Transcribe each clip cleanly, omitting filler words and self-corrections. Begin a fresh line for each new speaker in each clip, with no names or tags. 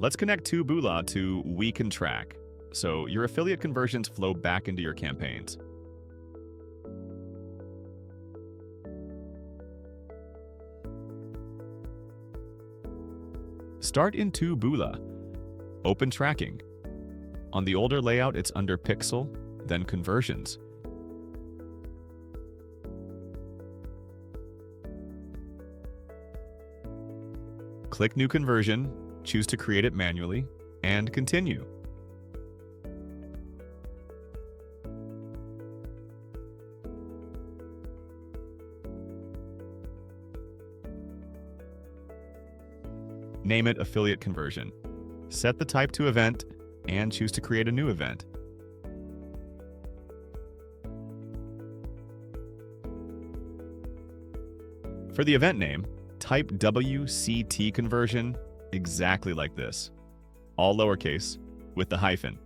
Let's connect Taboola to wecantrack, so your affiliate conversions flow back into your campaigns. Start in Taboola. Open tracking. On the older layout, it's under Pixel, then Conversions. Click New Conversion, choose to create it manually, and continue. Name it Affiliate Conversion. Set the type to Event, and choose to create a new event. For the event name, type wct-conversion exactly like this, all lowercase with the hyphen.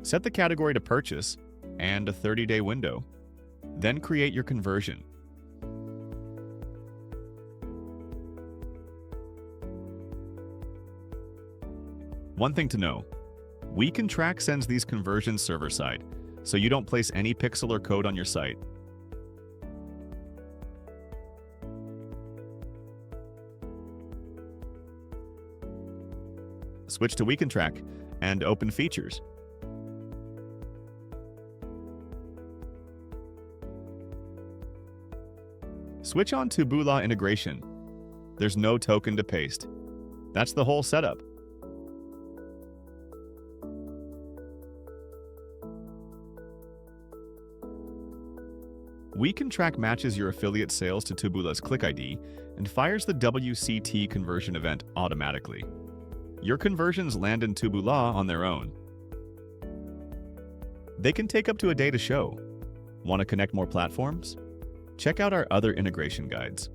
Set the category to Purchase and a 30-day window. Then create your conversion. One thing to know, wecantrack sends these conversions server-side, so you don't place any pixel or code on your site. Switch to wecantrack and open Features. Switch on to Taboola integration. There's no token to paste. That's the whole setup. wecantrack matches your affiliate sales to Taboola's click ID and fires the WCT conversion event automatically. Your conversions land in Taboola on their own. They can take up to a day to show. Want to connect more platforms? Check out our other integration guides.